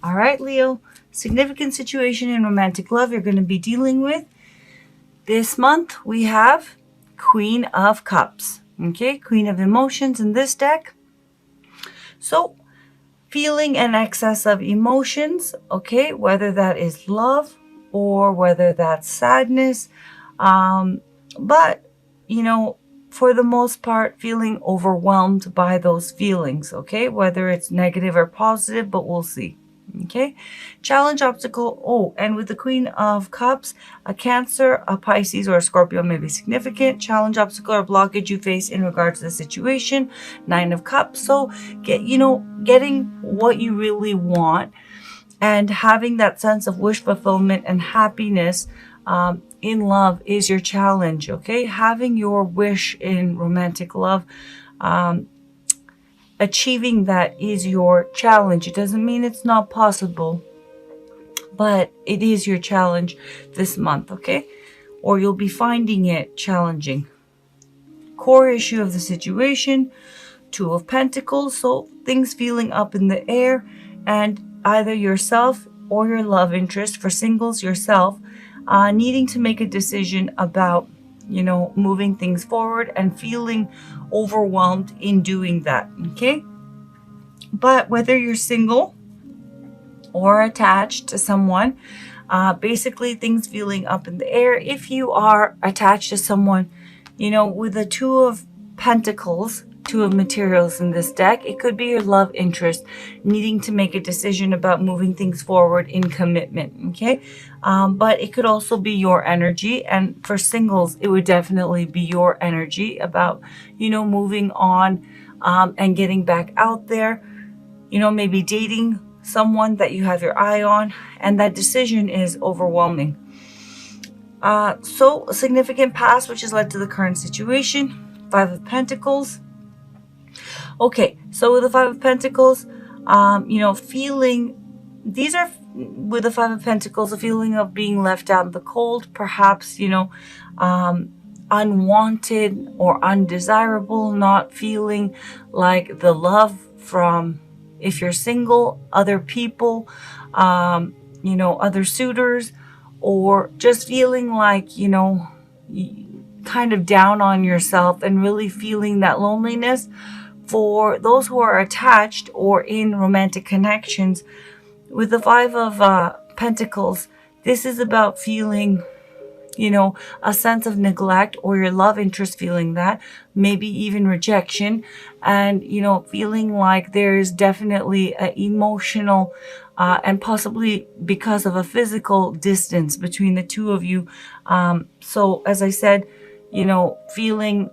All right, Leo, significant situation in romantic love you're going to be dealing with. This month we have Queen of Cups. Okay, Queen of Emotions in this deck. So, feeling an excess of emotions, okay, whether that is love or whether that's sadness. But, for the most part, feeling overwhelmed by those feelings, okay, whether it's negative or positive, but we'll see. Okay, challenge, obstacle. Oh, and with the Queen of Cups, a Cancer, a Pisces, or a Scorpio may be significant. Challenge, obstacle, or blockage you face in regards to the situation. Nine of Cups. So getting what you really want and having that sense of wish fulfillment and happiness in love is your challenge. Okay, having your wish in romantic love. Achieving that is your challenge. It doesn't mean it's not possible, but it is your challenge this month, okay? Or you'll be finding it challenging. Core issue of the situation, Two of Pentacles, so things feeling up in the air, and either yourself or your love interest, for singles, yourself, needing to make a decision about moving things forward and feeling overwhelmed in doing that, okay? But whether you're single or attached to someone, basically things feeling up in the air. If you are attached to someone, with the Two of Pentacles, Two of Materials in this deck, it could be your love interest needing to make a decision about moving things forward in commitment, okay? But it could also be your energy, and for singles, it would definitely be your energy about, moving on and getting back out there, maybe dating someone that you have your eye on, and that decision is overwhelming. So a significant past, which has led to the current situation. Five of Pentacles. Okay, so with the Five of Pentacles, feeling, these are, with the Five of Pentacles, a feeling of being left out in the cold, perhaps, unwanted or undesirable, not feeling like the love from, if you're single, other people, other suitors, or just feeling like, kind of down on yourself and really feeling that loneliness. For those who are attached or in romantic connections, with the Five of Pentacles, this is about feeling, a sense of neglect, or your love interest feeling that, maybe even rejection, and, feeling like there's definitely an emotional and possibly because of a physical distance between the two of you. So as I said, not feeling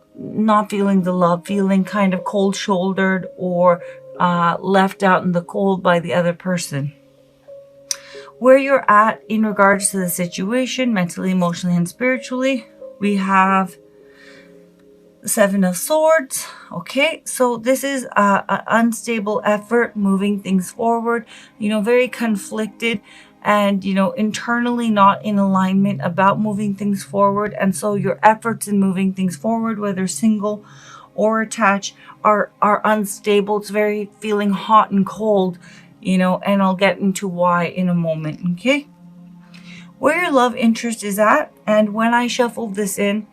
the love, feeling kind of cold shouldered or left out in the cold by the other person. Where you're at in regards to the situation, mentally, emotionally, and spiritually, we have the Seven of Swords. Okay, so this is an unstable effort moving things forward, very conflicted and, internally not in alignment about moving things forward. And so your efforts in moving things forward, whether single or attached, are unstable. It's very feeling hot and cold, and I'll get into why in a moment, okay? Where your love interest is at, and when I shuffled this in,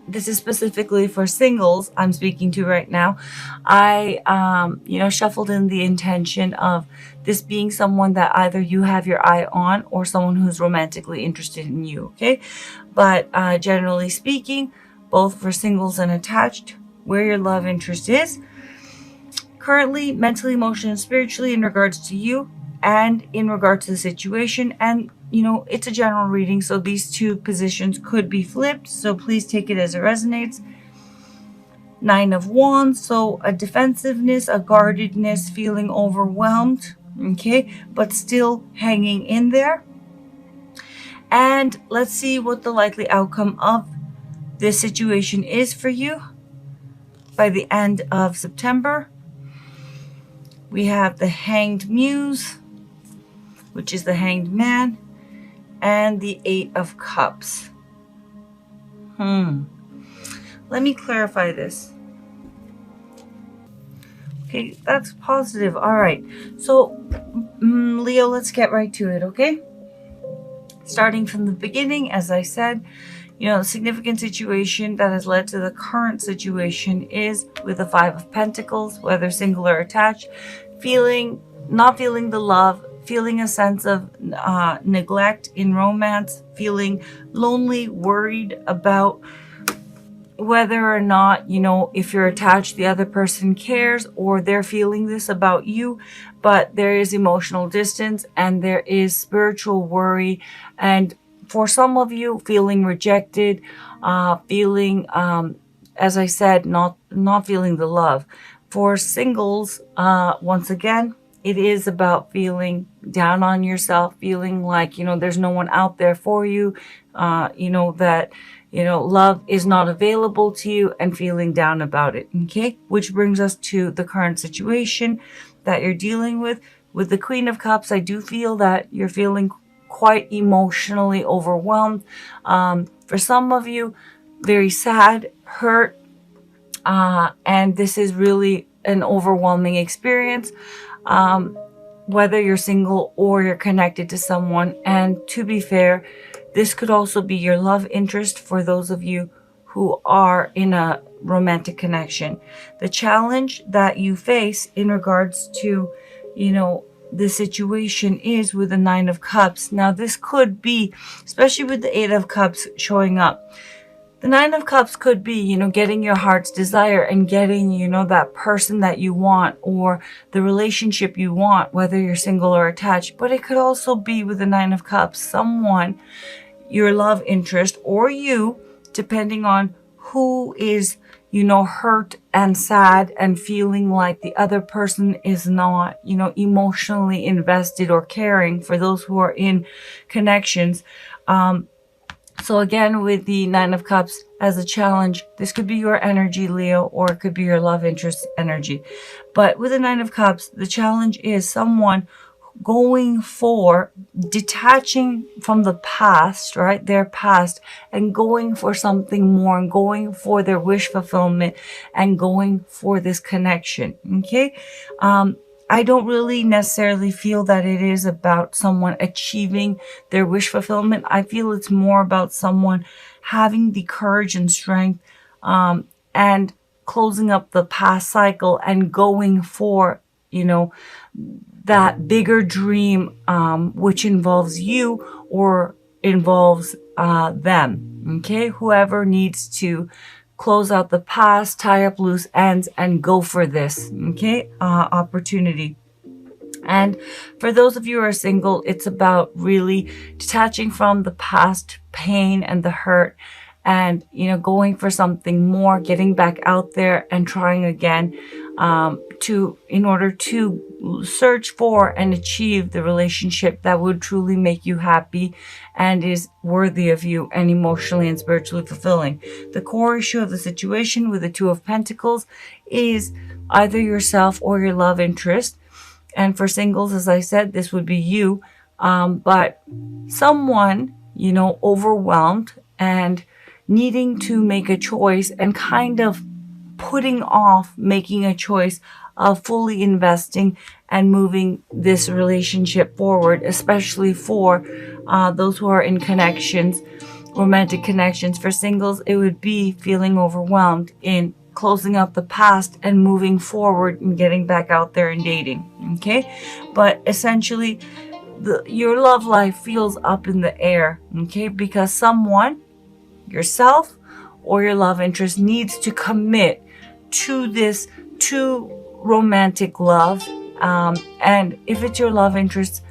this is specifically for singles I'm speaking to right now, I, shuffled in the intention of this being someone that either you have your eye on or someone who's romantically interested in you, okay? But generally speaking, both for singles and attached, where your love interest is currently, mentally, emotionally, and spiritually, in regards to you and in regards to the situation. And it's a general reading, so these two positions could be flipped, so please take it as it resonates. Nine of Wands, so a defensiveness, a guardedness, feeling overwhelmed, okay, but still hanging in there. And let's see what the likely outcome of this situation is for you by the end of September. We have the Hanged Muse, which is the Hanged Man, and the Eight of Cups. Let me clarify this. Okay, that's positive. All right. So Leo, let's get right to it, okay? Starting from the beginning, as I said, the significant situation that has led to the current situation is with the Five of Pentacles, whether single or attached, not feeling the love, feeling a sense of neglect in romance, feeling lonely, worried about whether or not, if you're attached, the other person cares or they're feeling this about you, but there is emotional distance and there is spiritual worry. And for some of you, feeling rejected, feeling, as I said, not feeling the love. For singles, once again, it is about feeling down on yourself, feeling like, there's no one out there for you, that, love is not available to you and feeling down about it. Okay. Which brings us to the current situation that you're dealing with. With the Queen of Cups, I do feel that you're feeling quite emotionally overwhelmed. For some of you, very sad, hurt, and this is really an overwhelming experience, whether you're single or you're connected to someone. And to be fair, this could also be your love interest for those of you who are in a romantic connection. The challenge that you face in regards to, the situation is with the Nine of Cups. Now, this could be, especially with the Eight of Cups showing up, the Nine of Cups could be, getting your heart's desire and getting, that person that you want or the relationship you want, whether you're single or attached. But it could also be with the Nine of Cups, someone, your love interest, or you, depending on who is, hurt and sad and feeling like the other person is not, emotionally invested or caring, for those who are in connections. So again, with the Nine of Cups as a challenge, this could be your energy, Leo, or it could be your love interest energy. But with the Nine of Cups, the challenge is someone going for detaching from the past, right? Their past, and going for something more and going for their wish fulfillment and going for this connection. Okay. I don't really necessarily feel that it is about someone achieving their wish fulfillment. I feel it's more about someone having the courage and strength, and closing up the past cycle and going for, that bigger dream, which involves you or involves them. Okay. Whoever needs to close out the past, tie up loose ends, and go for this, okay, opportunity. And for those of you who are single, it's about really detaching from the past pain and the hurt and, going for something more, getting back out there and trying again, in order to search for and achieve the relationship that would truly make you happy and is worthy of you and emotionally and spiritually fulfilling. The core issue of the situation with the Two of Pentacles is either yourself or your love interest. And for singles, as I said, this would be you, but someone, overwhelmed and needing to make a choice and kind of putting off making a choice of fully investing and moving this relationship forward, especially for those who are in connections, romantic connections. For singles, it would be feeling overwhelmed in closing up the past and moving forward and getting back out there and dating. Okay. But essentially, your love life feels up in the air. Okay. Because someone, yourself or your love interest, needs to commit to this, to romantic love. And if it's your love interest,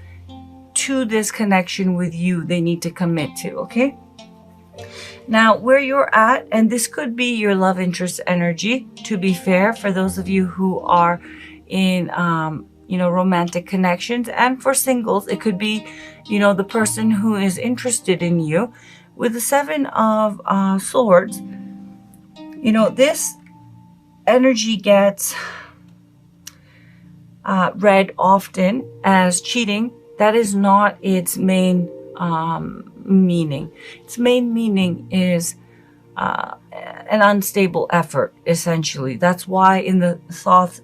to this connection with you, they need to commit to. Okay. Now, where you're at, and this could be your love interest energy, to be fair, for those of you who are in, romantic connections. And for singles, it could be, the person who is interested in you. With the Seven of Swords, this energy gets read often as cheating. That is not its main meaning. Its main meaning is an unstable effort, essentially. That's why in the Thoth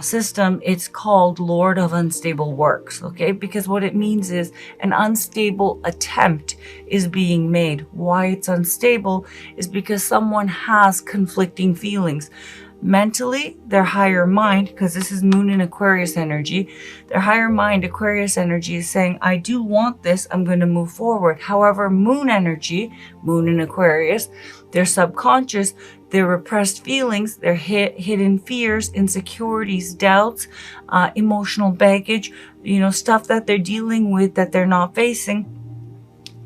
system, it's called Lord of Unstable Works, okay? Because what it means is an unstable attempt is being made. Why it's unstable is because someone has conflicting feelings. Mentally, their higher mind, because this is Moon in Aquarius energy, their higher mind, Aquarius energy, is saying, I do want this, I'm going to move forward. However, Moon energy, Moon in Aquarius, their subconscious, their repressed feelings, their hidden fears, insecurities, doubts, emotional baggage, stuff that they're dealing with that they're not facing,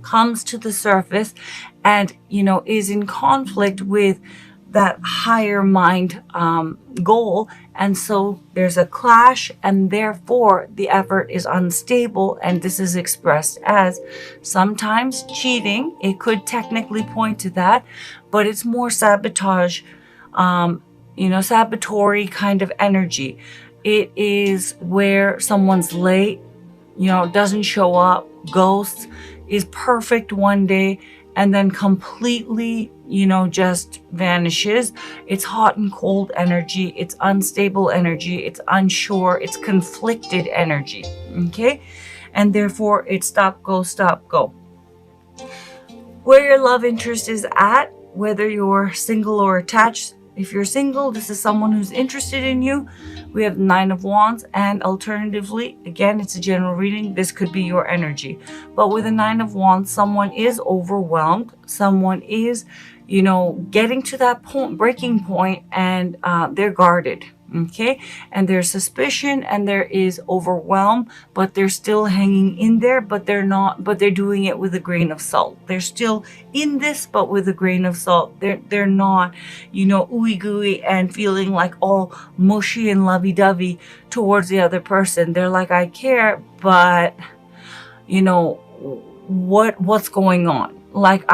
comes to the surface and, is in conflict with that higher mind goal. And so there's a clash, and therefore the effort is unstable. And this is expressed as sometimes cheating. It could technically point to that, but it's more sabotage, sabotory kind of energy. It is where someone's late, doesn't show up, ghosts, is perfect one day, and then completely, just vanishes. It's hot and cold energy. It's unstable energy. It's unsure. It's conflicted energy. Okay? And therefore, it's stop, go, stop, go. Where your love interest is at, whether you're single or attached. If you're single, this is someone who's interested in you. We have 9 of Wands, and alternatively, again, it's a general reading. This could be your energy. But with a 9 of Wands, someone is overwhelmed. Someone is, getting to that point, breaking point, and they're guarded. Okay, and there's suspicion and there is overwhelm, but they're still hanging in there, but they're doing it with a grain of salt. They're still in this, but with a grain of salt. They're not, ooey gooey and feeling like all mushy and lovey-dovey towards the other person. They're like, I care, but what's going on? Like,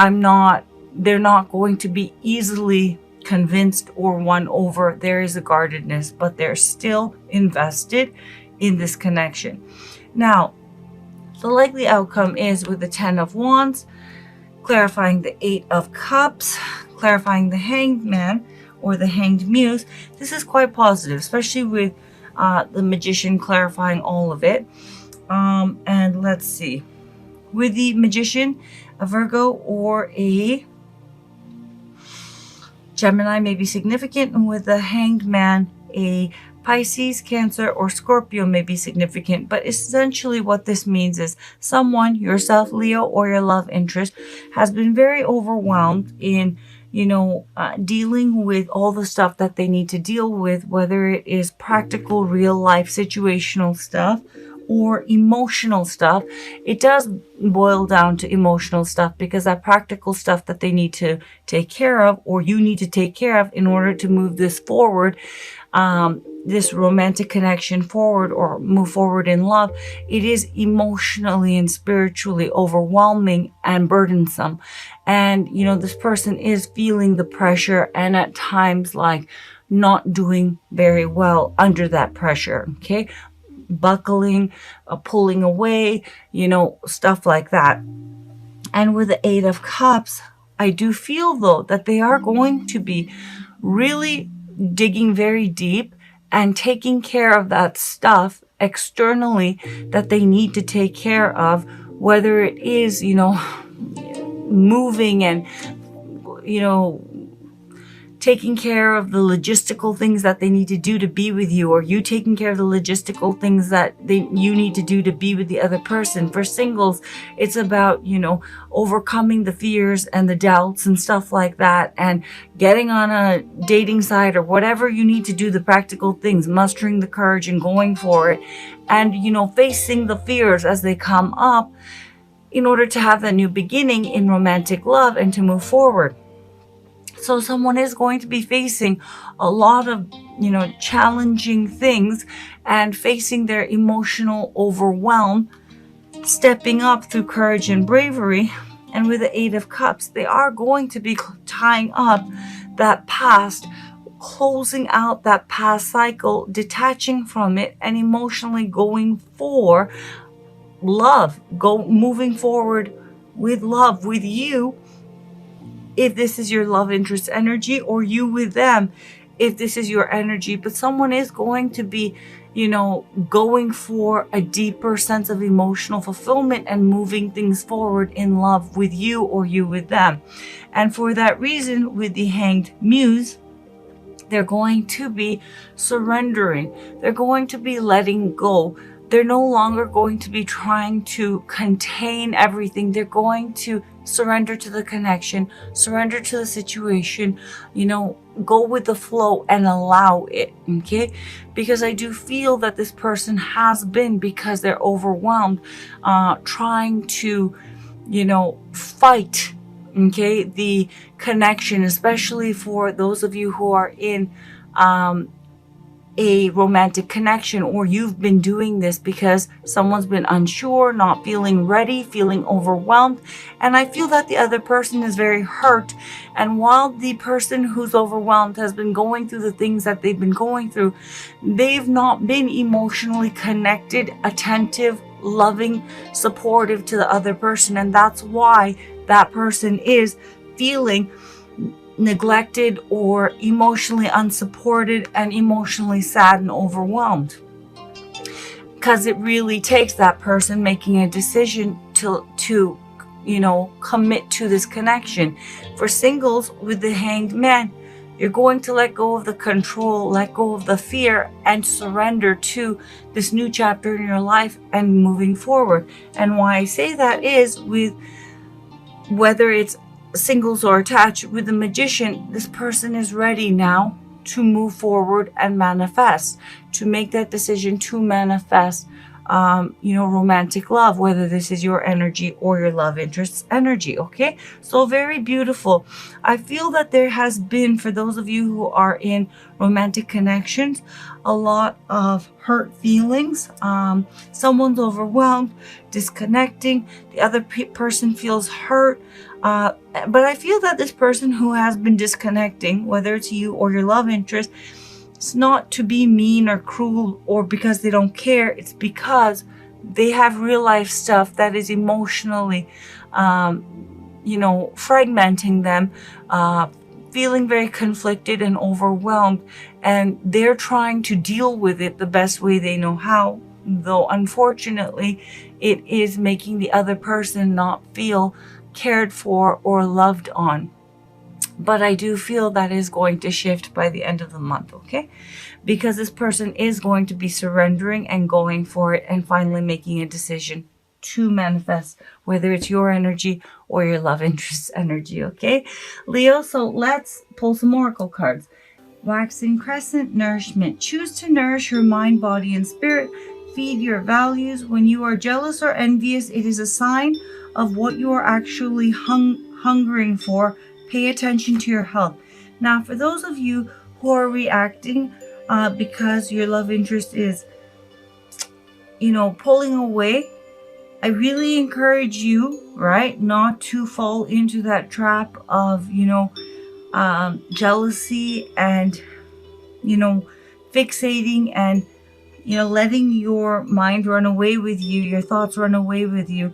they're not going to be easily convinced or won over. There is a guardedness, but they're still invested in this connection. Now, the likely outcome is with the 10 of Wands, clarifying the 8 of Cups, clarifying the Hanged Man or the Hanged Muse. This is quite positive, especially with the Magician clarifying all of it. And let's see. With the Magician, a Virgo or a Gemini may be significant, and with the Hanged Man, a Pisces, Cancer, or Scorpio may be significant. But essentially what this means is someone, yourself, Leo, or your love interest, has been very overwhelmed in, dealing with all the stuff that they need to deal with, whether it is practical, real life, situational stuff, or emotional stuff. It does boil down to emotional stuff because that practical stuff that they need to take care of, or you need to take care of in order to move this forward, this romantic connection forward or move forward in love, it is emotionally and spiritually overwhelming and burdensome. And, this person is feeling the pressure and at times like not doing very well under that pressure. Okay. Buckling, pulling away, stuff like that. And with the 8 of Cups, I do feel though that they are going to be really digging very deep and taking care of that stuff externally that they need to take care of, whether it is, moving and, taking care of the logistical things that they need to do to be with you, or you taking care of the logistical things that you need to do to be with the other person. For singles, it's about, overcoming the fears and the doubts and stuff like that, and getting on a dating site or whatever you need to do, the practical things, mustering the courage and going for it, and, facing the fears as they come up in order to have that new beginning in romantic love and to move forward. So someone is going to be facing a lot of, challenging things and facing their emotional overwhelm, stepping up through courage and bravery. And with the 8 of Cups, they are going to be tying up that past, closing out that past cycle, detaching from it, and emotionally going for love, moving forward with love, with you, if this is your love interest energy, or you with them if this is your energy. But someone is going to be, going for a deeper sense of emotional fulfillment and moving things forward in love with you, or you with them. And for that reason, with the Hanged Muse, they're going to be surrendering. They're going to be letting go. They're no longer going to be trying to contain everything. They're going to surrender to the connection, surrender to the situation, go with the flow and allow it, okay? Because I do feel that this person has been, because they're overwhelmed, trying to, fight, okay, the connection, especially for those of you who are in a romantic connection, or you've been doing this because someone's been unsure, not feeling ready, feeling overwhelmed. And I feel that the other person is very hurt. And while the person who's overwhelmed has been going through the things that they've been going through, they've not been emotionally connected, attentive, loving, supportive to the other person. And that's why that person is feeling neglected or emotionally unsupported and emotionally sad and overwhelmed, because it really takes that person making a decision to commit to this connection. For singles with the Hanged Man, you're going to let go of the control, let go of the fear, and surrender to this new chapter in your life and moving forward. And why I say that is, with whether it's singles or attached, with the Magician, this person is ready now to move forward and manifest, to make that decision to manifest romantic love, whether this is your energy or your love interest's energy. Okay, so very beautiful. I feel that there has been, for those of you who are in romantic connections, a lot of hurt feelings. Someone's overwhelmed, disconnecting, the other person feels hurt. But I feel that this person who has been disconnecting, whether it's you or your love interest, it's not to be mean or cruel or because they don't care. It's because they have real life stuff that is emotionally, fragmenting them, feeling very conflicted and overwhelmed. And they're trying to deal with it the best way they know how. Though unfortunately, it is making the other person not feel cared for or loved on. But I do feel that is going to shift by the end of the month, okay? Because this person is going to be surrendering and going for it and finally making a decision to manifest, whether it's your energy or your love interest's energy, okay? Leo, so let's pull some oracle cards. Waxing Crescent, nourishment. Choose to nourish your mind, body, and spirit. Feed your values. When you are jealous or envious, it is a sign of what you are actually hungering for. Pay attention to your health. Now, for those of you who are reacting because your love interest is, pulling away, I really encourage you, right, not to fall into that trap of, jealousy and, fixating and, letting your mind run away with you, your thoughts run away with you,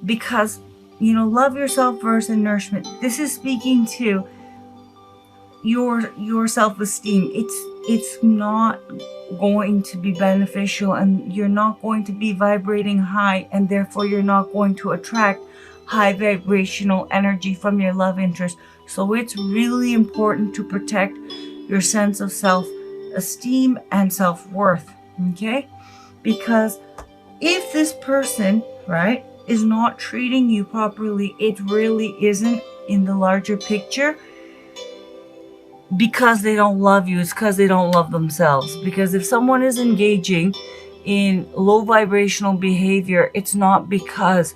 because love yourself first and nourishment. This is speaking to your self-esteem. It's not going to be beneficial, and you're not going to be vibrating high, and therefore you're not going to attract high vibrational energy from your love interest. So it's really important to protect your sense of self-esteem and self-worth, okay? Because if this person, right, is not treating you properly, it really isn't, in the larger picture, because they don't love you. It's because they don't love themselves. Because if someone is engaging in low vibrational behavior, it's not because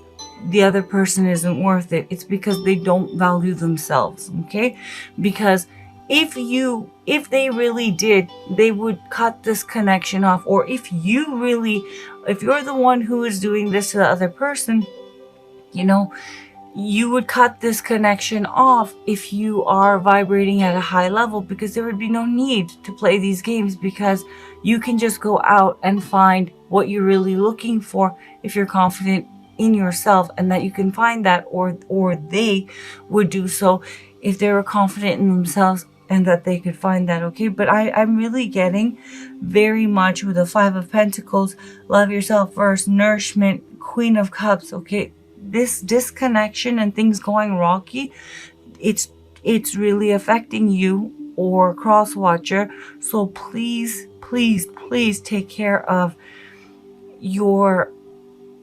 the other person isn't worth it. It's because they don't value themselves, okay? Because if they really did, they would cut this connection off. Or if you're the one who is doing this to the other person, you would cut this connection off if you are vibrating at a high level, because there would be no need to play these games, because you can just go out and find what you're really looking for if you're confident in yourself, and that you can find that, or they would do so if they were confident in themselves and that they could find that, okay? But I'm really getting very much with the Five of Pentacles, love yourself first, nourishment, Queen of Cups, okay? This disconnection and things going rocky, it's really affecting you or cross watcher. So please, please, please take care of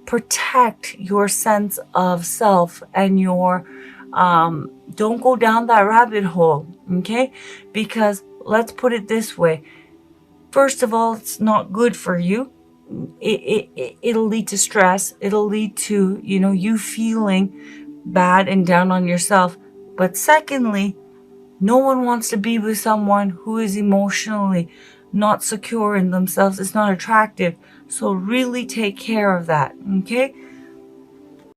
protect your sense of self and your don't go down that rabbit hole, okay? Because let's put it this way. First of all, it's not good for you. It'll lead to stress. It'll lead to, you feeling bad and down on yourself. But secondly, no one wants to be with someone who is emotionally not secure in themselves. It's not attractive. So really take care of that, okay?